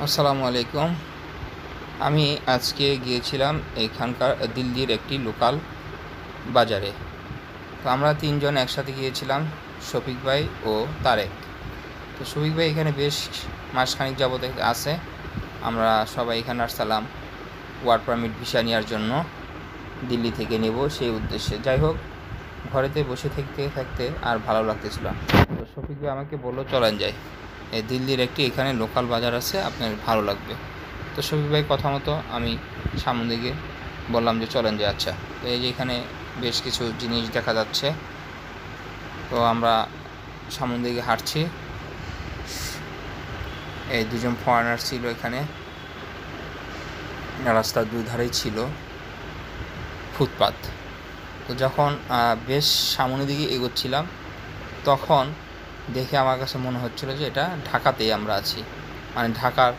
আসসালামু আলাইকুম। আমি আজকে গিয়েছিলাম এখানকার দিল্লির একটি লোকাল বাজারে। তো আমরা তিনজন একসাথে গিয়েছিলাম, শফিক ভাই ও তারেক। তো শফিক ভাই এখানে বেশ মাসখানেক যাবত আছে। আমরা সবাই এখানে আসছিলাম ওয়ার্ক পারমিট ভিসা নেওয়ার জন্য, দিল্লি থেকে নেব সেই উদ্দেশ্যে। যাই হোক, ঘরেতে বসে থাকতে থাকতে আর ভালো লাগতেছিল না। তো শফিক ভাই আমাকে বললো চলেন যাই, এই দিল্লির একটি এখানে লোকাল বাজার আছে, আপনার ভালো লাগবে। তো শফিক ভাই কথা মতো আমি সামনের দিকে বললাম যে চলেন যাই। আচ্ছা, তো এই যে এখানে বেশ কিছু জিনিস দেখা যাচ্ছে। তো আমরা সামনের দিকে হাঁটছি। এই দুজন ফরেনার ছিল এখানে, রাস্তার দুই ধারেই ছিল ফুটপাত। তো যখন বেশ সামনের দিকে এগোচ্ছিলাম, তখন দেখে আমার কাছে মনে হচ্ছিল যে এটা ঢাকাতেই আমরা আছি, মানে ঢাকার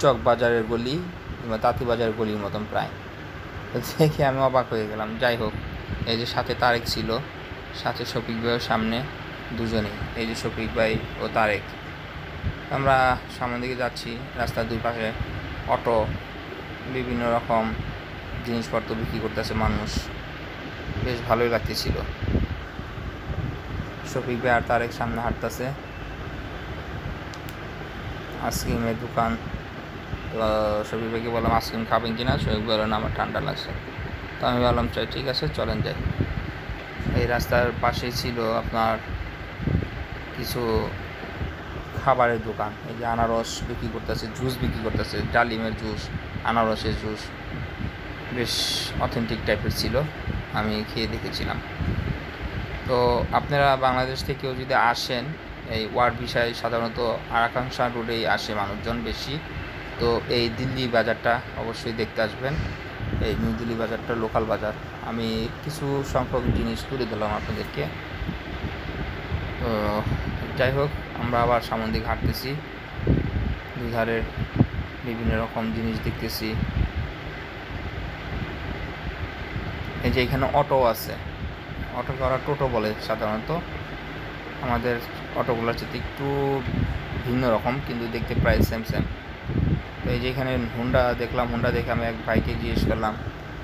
চক বাজারের গলি কিংবা তাঁতি বাজারের গলির মতন প্রায়। তো দেখে আমি অবাক হয়ে গেলাম। যাই হোক, এই যে সাথে তারেক ছিল, সাথে শফিক ভাইয়ের সামনে দুজনেই, এই যে শফিক ভাই ও তারেক। আমরা সামনের দিকে যাচ্ছি, রাস্তার দুই পাশে অটো, বিভিন্ন রকম জিনিসপত্র বিক্রি করতেছে মানুষ, বেশ ভালোই লাগতেছিল। শফিক ভাই আর তারেক সামনে হাঁটতেছে, আইসক্রিমের দোকান। শফিক ভাইকে বললাম আইসক্রিম খাবেন কিনা, শফিক ভাই বললেন আমার ঠান্ডা লাগছে। তো আমি বললাম চাই, ঠিক আছে চলেন যাই। এই রাস্তার পাশেই ছিল আপনার কিছু খাবারের দোকান, এই যে আনারস বিক্রি করতেছে, জুস বিক্রি করতেছে, ডালিমের জুস, আনারসের জুস, বেশ অথেন্টিক টাইপের ছিল, আমি খেয়ে দেখেছিলাম। তো আপনারা বাংলাদেশ থেকেও যদি আসেন, এই ওয়ার্ড ভিসায় সাধারণত আরাকানসা রোডেই আসে মানুষজন বেশি। তো এই দিল্লি বাজারটা অবশ্যই দেখতে আসবেন, এই নিউ দিল্লি বাজারটা লোকাল বাজার। আমি কিছু সংখ্যক জিনিস তুলে দিলাম আপনাদেরকে। তো যাই হোক, আমরা আবার সামনের দিকে হাঁটতেছি, দুধারের বিভিন্ন রকম জিনিস দেখতেছি। এই যে এখানে অটো আছে, অটোকে ওরা টোটো বলে সাধারণত। আমাদের অটোগুলোর চেয়ে একটু ভিন্ন রকম, কিন্তু দেখতে প্রায় সেম সেম। তো এই যে এখানে হুন্ডা দেখলাম, হুন্ডা দেখে আমি এক ভাইকে জিজ্ঞেস করলাম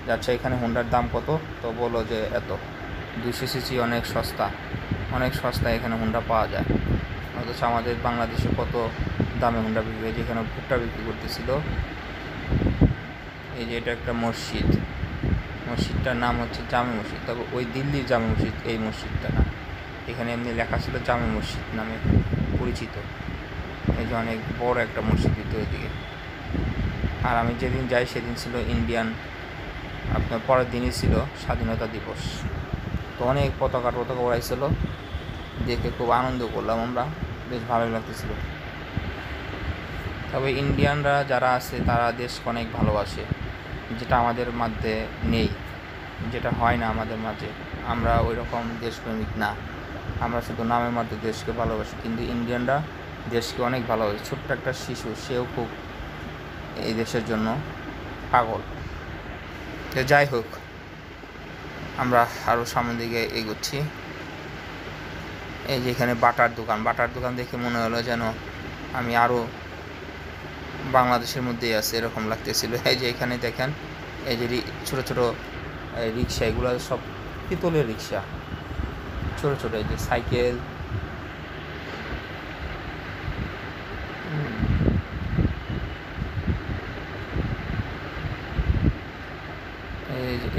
যে আচ্ছা এখানে হুন্ডার দাম কত? তো বললো যে এত, 200 সিসি, অনেক সস্তা, অনেক সস্তা এখানে হুন্ডা পাওয়া যায়। অথচ আমাদের বাংলাদেশে কত দামে হুন্ডা বিক্রি হয়। যেখানে ভুট্টা বিক্রি করতেছিল। এই যে এটা একটা মসজিদ, মসজিদটার নাম হচ্ছে জামে মসজিদ, তবে ওই দিল্লির জামে মসজিদ এই মসজিদটা না, এখানে এমনি লেখা ছিল জামে মসজিদ নামে পরিচিত। এই যে অনেক বড় একটা মসজিদ ভিতরের দিকে। আর আমি যেদিন যাই সেদিন ছিল ইন্ডিয়ান, আপনার পরের দিনই ছিল স্বাধীনতা দিবস। তো অনেক পতাকা টতাকা উড়াইছিল, দেখে খুব আনন্দ করলাম আমরা, বেশ ভালোই লাগতেছিল। তবে ইন্ডিয়ানরা যারা আছে তারা দেশকে অনেক ভালোবাসে, যেটা আমাদের মধ্যে নেই, যেটা হয় না আমাদের মাঝে। আমরা ওই রকম দেশপ্রেমিক না, আমরা শুধু নামের মধ্যে দেশকে ভালোবাসি। কিন্তু ইন্ডিয়ানরা দেশকে অনেক ভালোবাসে। ছোট্ট একটা শিশু, সেও খুব এই দেশের জন্য পাগল। তো যাই হোক, আমরা আরও সামনের দিকে এগোচ্ছি। এই যে এখানে বাটার দোকান, বাটার দোকান দেখে মনে হলো যেন আমি আরও বাংলাদেশের মধ্যেই আছে এরকম লাগতেছিল। এই যে এখানে দেখেন, এই যে ছোটো ছোটো রিক্সা, এগুলো সব পিতলের রিক্সা, ছোটো ছোটো। এই যে সাইকেল,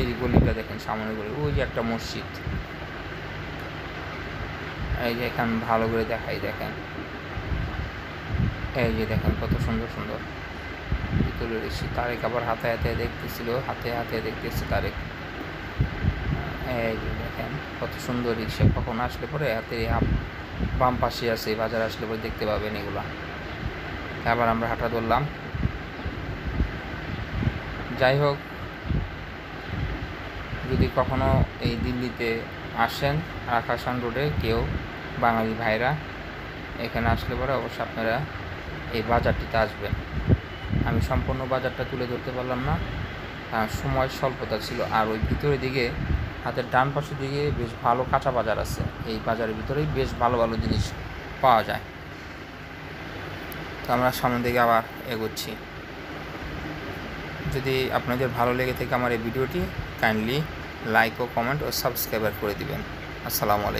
এই গলিটা দেখেন, সামনের গলি, ওই যে একটা মসজিদ। এই যে এখানে ভালো করে দেখাই, দেখেন এই যে দেখেন কত সুন্দর সুন্দর পিতলের রিক্সা। তারেক আবার হাতে হাতে দেখতেছিল, হাতে হাতে দেখতেছে তারেক। এই যে দেখেন কত সুন্দর রিক্সা। কখন আসলে পরে হাতে বাম পাশে আছে, বাজার আসলে পরে দেখতে পাবেন এগুলা। আবার আমরা হাঁটা ধরলাম। যাই হোক, যদি কখনো এই দিল্লিতে আসেন আরাকান রোডে কেউ বাঙালি ভাইরা, এখানে আসলে পরে অবশ্যই আপনারা এই বাজারটিতে আসবেন। আমি সম্পূর্ণ বাজারটা তুলে ধরতে পারলাম না, সময় স্বল্পতা ছিল। আর ওই ভিতরের দিকে হাতের ডান পাশের দিকে বেশ ভালো কাঁচা বাজার আছে, এই বাজারের ভিতরেই বেশ ভালো ভালো জিনিস পাওয়া যায়। তো আমরা সামনের দিকে আবার এগোচ্ছি। যদি আপনাদের ভালো লেগে থাকে আমার এই ভিডিওটি, কাইন্ডলি লাইক ও কমেন্ট ও সাবস্ক্রাইব করে দিবেন। আসসালামু আলাইকুম।